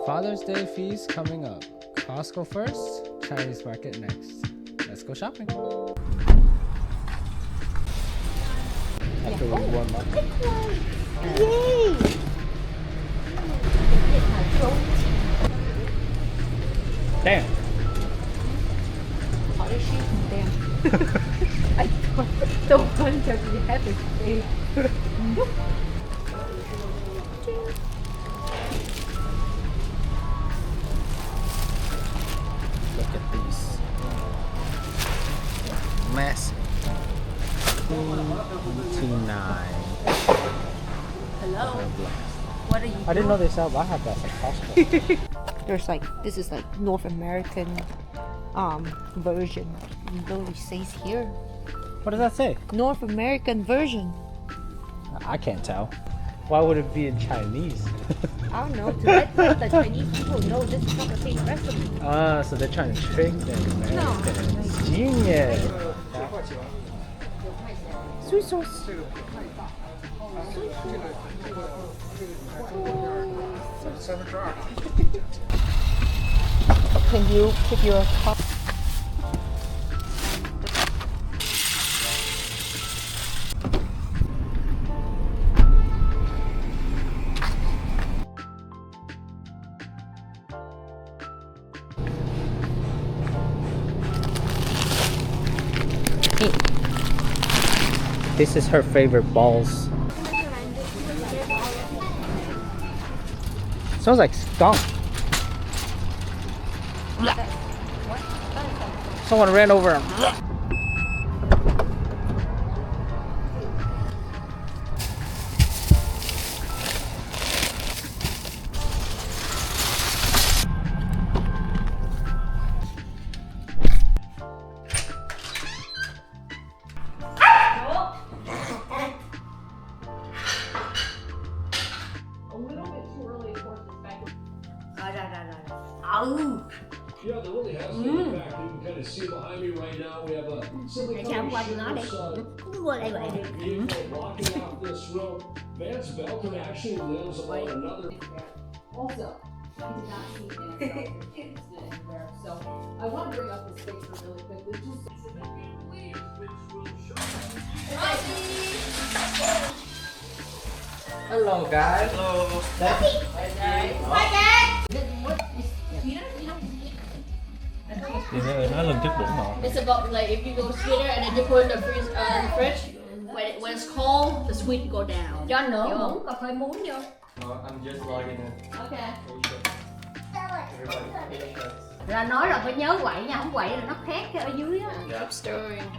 Father's Day feast coming up. Costco first, Chinese market next. Let's go shopping. After we warm up. Yay! Damn. Damn. I don't want to be happy today. Look at these. Massive. $29. Hello. What are you I didn't know they sell Baja Blast at Costco. There's like, this is like North American version. It literally says here. What does that say? North American version. I can't tell. Why would it be in Chinese? I don't know, to let the Chinese people know this is not the same recipe. So they're trying to trick the Americans. No. Genius. Sweet sauce. Can you pick your cup? This is her favorite balls. Smells like skunk. Someone ran over him. Yeah, there really has been. In fact, you can kind of see behind me right now. We have a simply walking off this road. Vance Belton actually lives on another. Also, I did not see that anywhere. So I want to bring up this picture really quick. It's just Hello guys. Hello. It's about like if you go sweeter and then you put it in the fridge. When it's cold, the sweet go down. Cho nữa muỗng cà phê muối vô. I'm just logging in. Okay. Là nói là phải nhớ quậy nha, không quậy là nó khét cái ở dưới á. Keep stirring.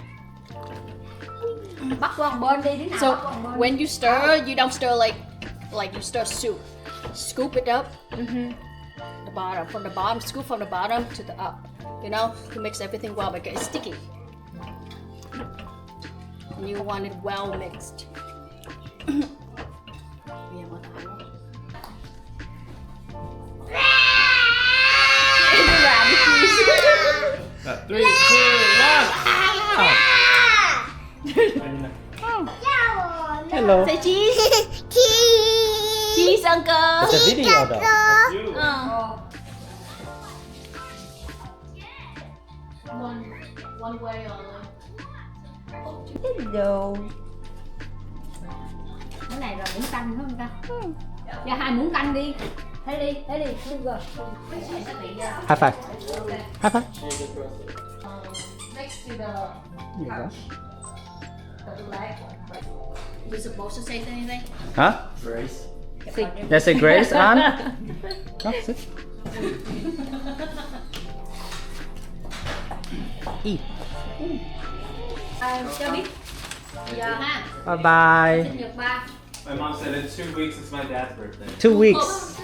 Bắt qua một bên đi, đứa nào. So when you stir, you don't stir like you stir soup. Scoop it up. The bottom, from the bottom, scoop from the bottom to the up. You know, to mix everything well because it's sticky. And you want it well mixed. Three, two, one. Hello. Say cheese. Cheese, uncle. It's a video though. One way only. Hello. cái này là muỗng canh đúng không ta? Dạ 2 muỗng canh đi. Thế đi. Sugar. High five. High five. Next to the Here you go. black one. You supposed to say anything? Huh? Grace. Did I say Grace on? Oh, sit. Eat. Cho biết. Dạ ha. Bye bye. Sinh nhật ba. My mom said in 2 weeks it's my dad's birthday. 2 weeks.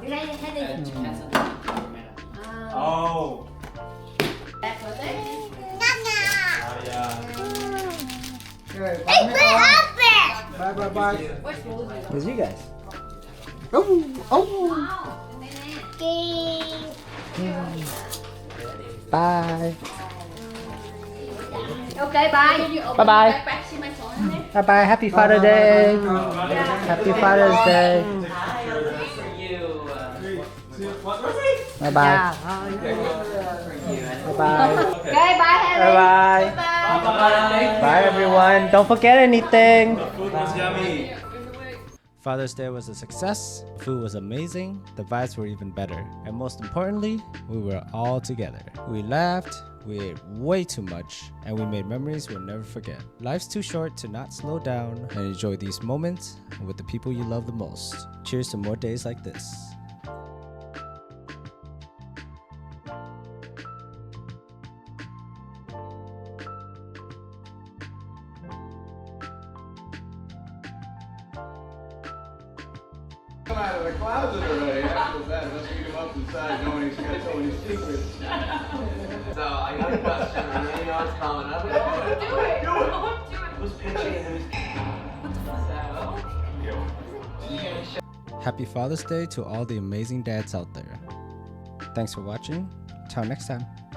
Đi đây thế đi. Oh. Dad's birthday. Oh yeah. Bye bye. Where's Rosie? Where's you guys? Oh. Bye. Okay, bye. Bye bye. Bye bye. Happy Father's Day. Happy Father's Day. you. 3, 2, 1, Rosie! Bye bye. Yeah. Bye bye. Okay, bye, Henry. Bye bye. Bye-bye. Bye everyone. Don't forget anything. Food was yummy. Father's Day was a success. Food was amazing. The vibes were even better. And most importantly, we were all together. We laughed, we ate way too much, and we made memories we'll never forget. Life's too short to not slow down and enjoy these moments with the people you love the most. Cheers to more days like this. Come out of the closet already after that. Let's beat him up inside knowing he's got so many secrets. So I got a question. I know it's coming up. Do it. Who's pitching? Happy Father's Day to all the amazing dads out there. Thanks for watching. Till next time.